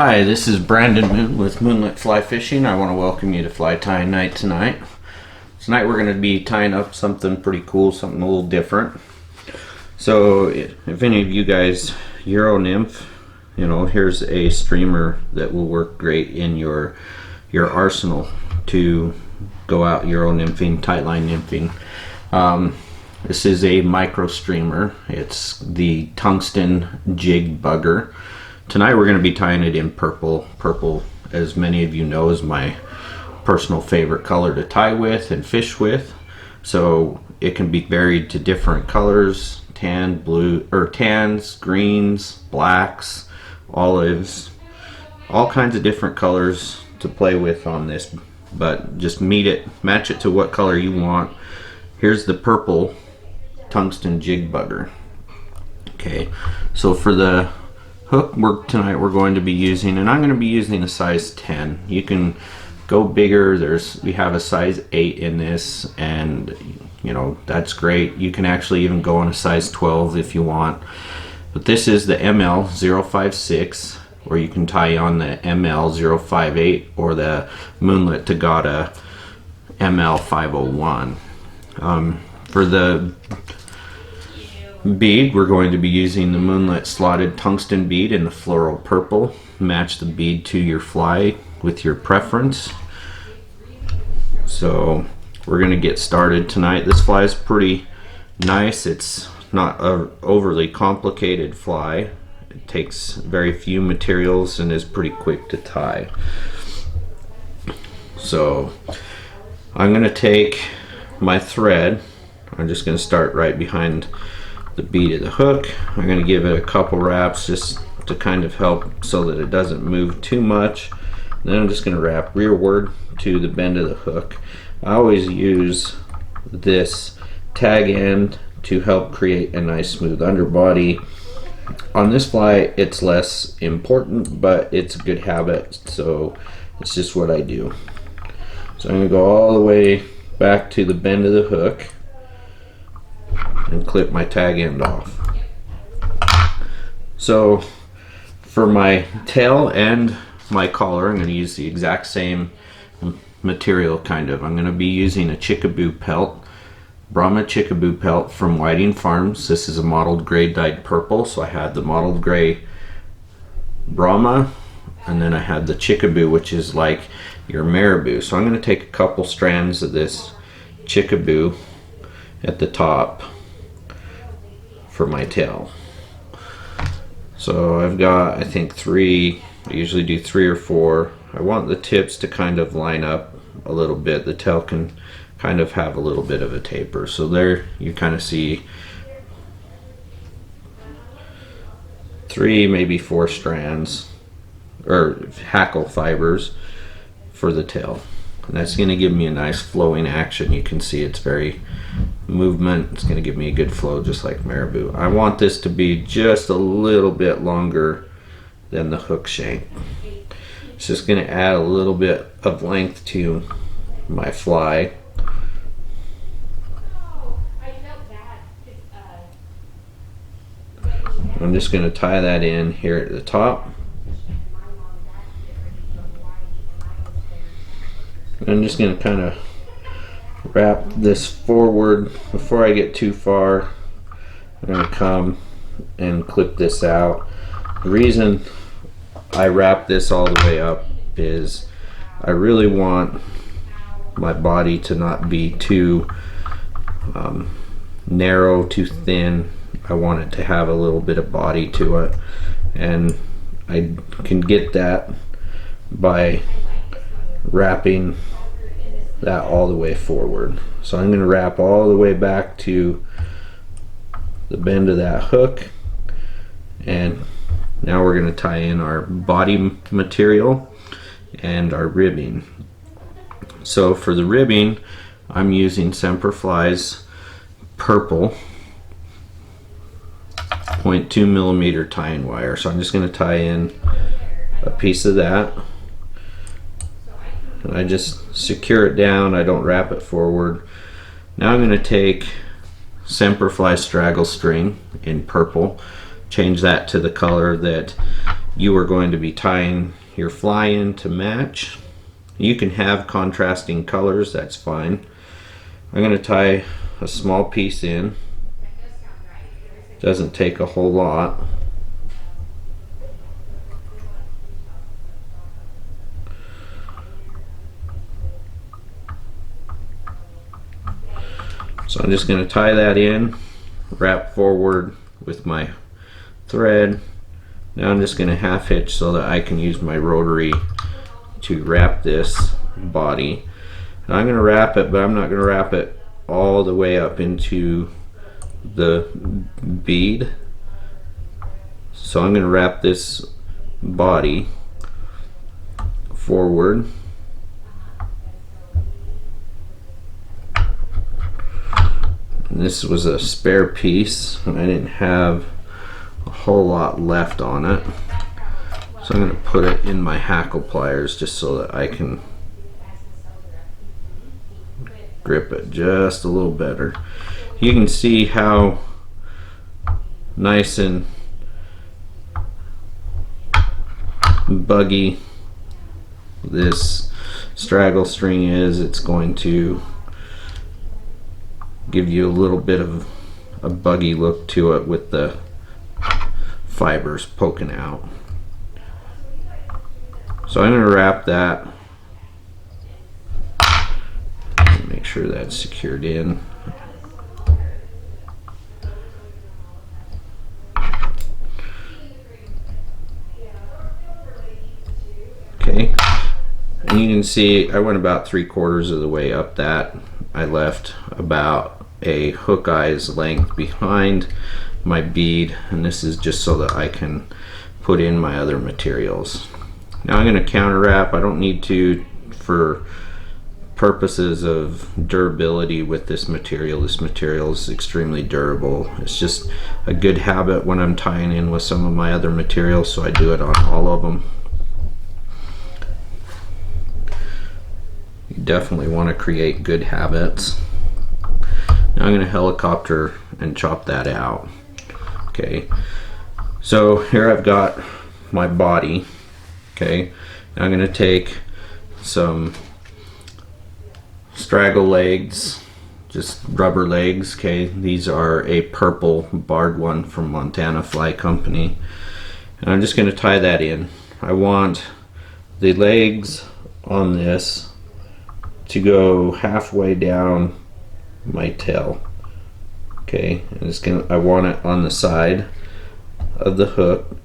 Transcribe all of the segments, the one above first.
Hi, this is Brandon Moon with Moonlit Fly Fishing. I want to welcome you to Fly Tying Night tonight. Tonight we're going to be tying up something pretty cool, something a little different. So if any of you guys Euro Nymph, here's a streamer that will work great in your arsenal to go out Euro Nymphing Tightline Nymphing. This is a micro streamer. It's the Tungsten Jig bugger. Tonight we're going to be tying it in purple. Purple, as many of you know, is my personal favorite color to tie with and fish with. So it can be varied to different colors: tan, blue, or tans, greens, blacks, olives, all kinds of different colors to play with on this. But just match it to what color you want. Here's the purple Tungsten Jig bugger. Okay, so for the hook tonight we're going to be using, and I'm going to be using a size 10. You can go bigger. We have a size 8 in this, and that's great. You can actually even go on a size 12 if you want, but this is the ML 056, or you can tie on the ML 058 or the Moonlit Tightline ML 501. For the bead, we're going to be using the Moonlit slotted tungsten bead in the Fluoro purple. Match the bead to your fly with your preference. So we're going to get started tonight. This fly is pretty nice. It's not an overly complicated fly. It takes very few materials and is pretty quick to tie. So I'm going to take my thread. I'm just going to start right behind the bead of the hook. I'm going to give it a couple wraps just to kind of help so that it doesn't move too much. And then I'm just going to wrap rearward to the bend of the hook. I always use this tag end to help create a nice smooth underbody. On this fly it's less important, but it's a good habit, so it's just what I do. So I'm going to go all the way back to the bend of the hook and clip my tag end off. So for my tail and my collar, I'm going to use the exact same material I'm going to be using a Chickaboo pelt, Brahma Chickaboo pelt from Whiting Farms. This is a mottled gray dyed purple, so I had the mottled gray Brahma, and then I had the Chickaboo, which is like your marabou. So I'm going to take a couple strands of this Chickaboo at the top for my tail. So I've got, I think, 3. I usually do 3 or 4. I want the tips to kind of line up a little bit. The tail can kind of have a little bit of a taper. So there you kind of see 3, maybe 4 strands or hackle fibers for the tail. And that's going to give me a nice flowing action. You can see it's very movement. It's going to give me a good flow, just like marabou. I want this to be just a little bit longer than the hook shank. It's just going to add a little bit of length to my fly. I'm just going to tie that in here at the top. I'm just going to kind of wrap this forward. Before I get too far, I'm going to come and clip this out. The reason I wrap this all the way up is I really want my body to not be too narrow, too thin. I want it to have a little bit of body to it, and I can get that by wrapping that all the way forward. So I'm going to wrap all the way back to the bend of that hook, and now we're going to tie in our body material and our ribbing. So for the ribbing, I'm using Semperfli's purple 0.2 millimeter tying wire. So I'm just going to tie in a piece of that, and I just secure it down. I don't wrap it forward. Now I'm going to take Semperfli Straggle string in purple, change that to the color that you are going to be tying your fly in to match. You can have contrasting colors, that's fine. I'm going to tie a small piece in. Doesn't take a whole lot. So I'm just going to tie that in, wrap forward with my thread. Now I'm just going to half hitch so that I can use my rotary to wrap this body. And I'm going to wrap it, but I'm not going to wrap it all the way up into the bead. So I'm going to wrap this body forward. And this was a spare piece, and I didn't have a whole lot left on it. So I'm going to put it in my hackle pliers just so that I can grip it just a little better. You can see how nice and buggy this straggle string is. It's going to give you a little bit of a buggy look to it with the fibers poking out. So I'm going to wrap that. Make sure that's secured in. Okay, and you can see I went about 3/4 of the way up that. I left about a hook eye's length behind my bead, and this is just so that I can put in my other materials. Now I'm going to counter wrap. I don't need to for purposes of durability with this material. This material is extremely durable. It's just a good habit when I'm tying in with some of my other materials, so I do it on all of them. You definitely want to create good habits. Now I'm going to helicopter and chop that out. Okay, so here I've got my body. Okay, now I'm going to take some straggle legs, just rubber legs. Okay, these are a purple barred one from Montana Fly Company, and I'm just going to tie that in. I want the legs on this to go halfway down my tail. Okay, and it's gonna, I want it on the side of the hook.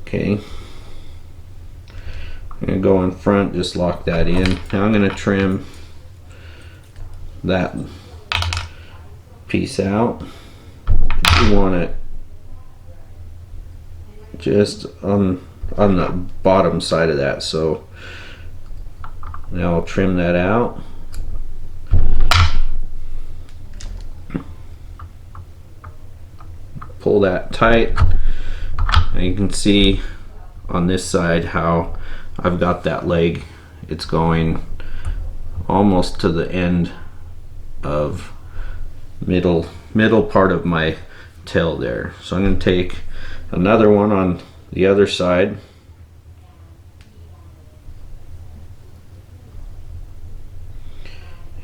Okay, I'm going to go in front, just lock that in. Now I'm going to trim that piece out. You want it just on the bottom side of that, so now I'll trim that out. Pull that tight. And you can see on this side how I've got that leg. It's going almost to the end of middle part of my tail there. So I'm going to take another one on the other side.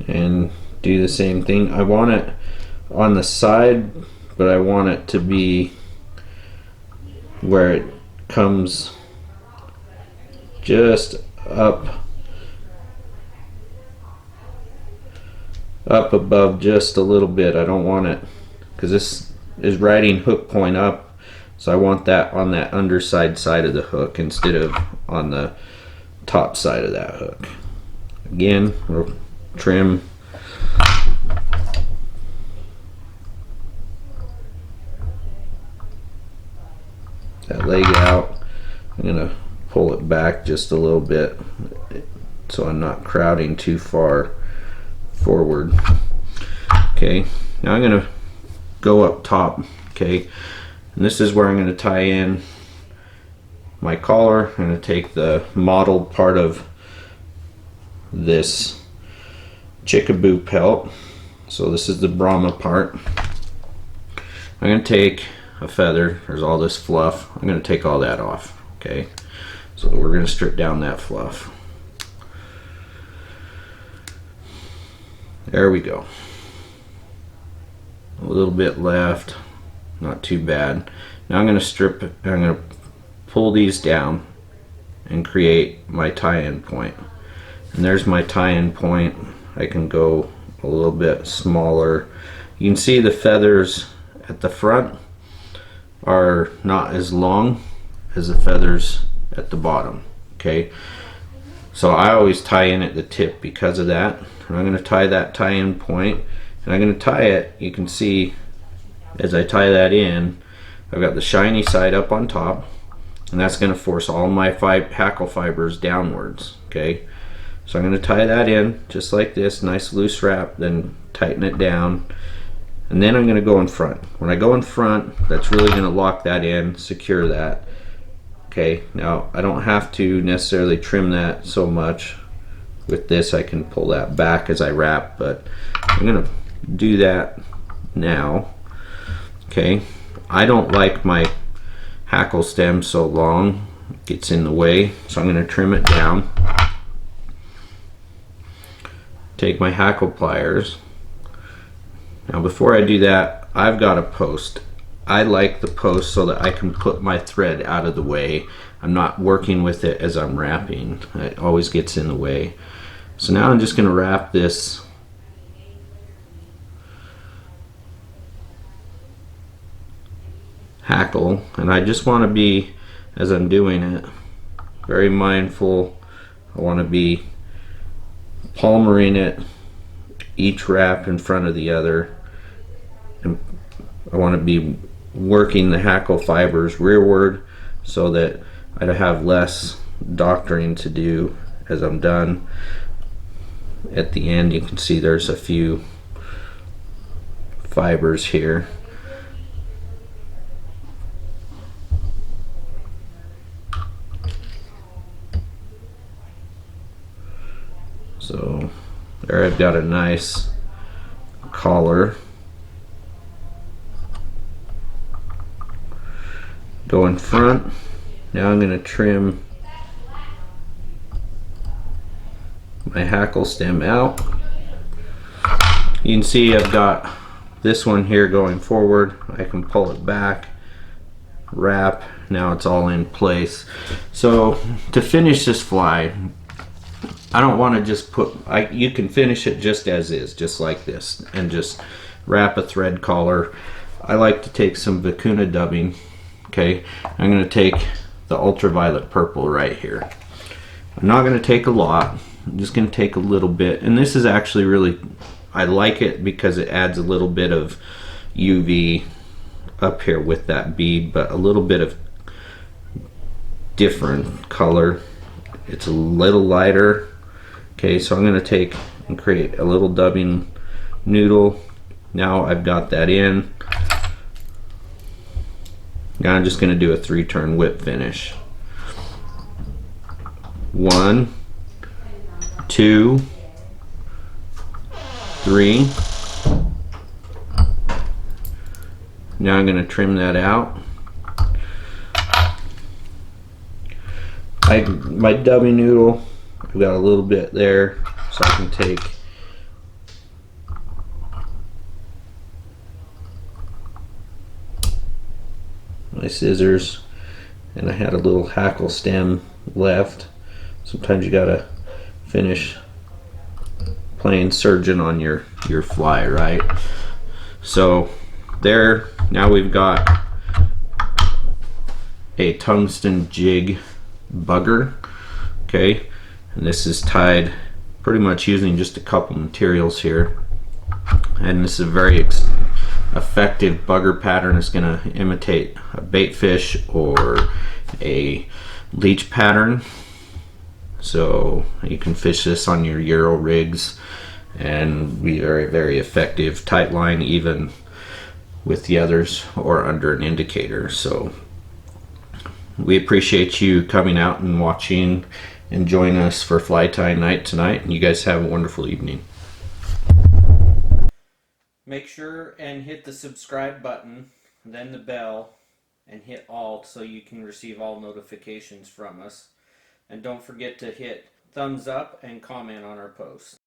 And do the same thing. I want it on the side, but I want it to be where it comes just up above just a little bit. I don't want it, because this is riding hook point up, so I want that on that underside side of the hook instead of on the top side of that hook. Again, we'll trim that leg out. I'm going to pull it back just a little bit so I'm not crowding too far forward. Okay, now I'm going to go up top. Okay, and this is where I'm going to tie in my collar. I'm going to take the mottled part of this Chickaboo pelt. So this is the Brahma part. I'm going to take a feather. There's all this fluff. I'm going to take all that off. Okay, so we're going to strip down that fluff. There we go. A little bit left, not too bad. Now I'm going to strip it. I'm going to pull these down and create my tie-in point. And there's my tie-in point. I can go a little bit smaller. You can see the feathers at the front are not as long as the feathers at the bottom. Okay, so I always tie in at the tip because of that. And I'm going to tie that tie-in point, and I'm going to tie it. You can see as I tie that in, I've got the shiny side up on top, and that's going to force all my hackle fibers downwards. Okay, so I'm going to tie that in just like this, nice loose wrap, then tighten it down, and then I'm going to go in front. When I go in front, that's really going to lock that in, secure that. Okay, now I don't have to necessarily trim that so much. With this I can pull that back as I wrap, but I'm going to do that now. Okay, I don't like my hackle stem so long, it gets in the way, so I'm going to trim it down. Take my hackle pliers. Now before I do that, I've got a post. I like the post so that I can put my thread out of the way. I'm not working with it as I'm wrapping. It always gets in the way. So now I'm just going to wrap this hackle, and I just want to be, as I'm doing it, very mindful. I want to be palmering it, each wrap in front of the other, and I want to be working the hackle fibers rearward so that I have less doctoring to do as I'm done. At the end you can see there's a few fibers here. So there I've got a nice collar. Go in front. Now I'm going to trim my hackle stem out. You can see I've got this one here going forward. I can pull it back, wrap. Now it's all in place. So to finish this fly, I don't want to just put, you can finish it just as is, just like this, and just wrap a thread collar. I like to take some vicuna dubbing. Okay, I'm going to take the ultraviolet purple right here. I'm not going to take a lot. I'm just going to take a little bit, and this is actually really, I like it because it adds a little bit of UV up here with that bead, but a little bit of different color. It's a little lighter. Okay, so I'm going to take and create a little dubbing noodle. Now I've got that in. Now I'm just going to do a 3-turn whip finish. 1, 2, 3. Now I'm going to trim that out. My dubbing noodle, I've got a little bit there, so I can take my scissors, and I had a little hackle stem left. Sometimes you gotta finish playing surgeon on your fly, right? So there, now we've got a tungsten jig bugger. Okay, and this is tied pretty much using just a couple materials here, and this is a very effective bugger pattern. It's going to imitate a bait fish or a leech pattern, so you can fish this on your Euro rigs and be very, very effective. Tight line even with the others or under an indicator. So we appreciate you coming out and watching and join us for fly tying night tonight. And you guys have a wonderful evening. Make sure and hit the subscribe button, then the bell, and hit all so you can receive all notifications from us. And don't forget to hit thumbs up and comment on our posts.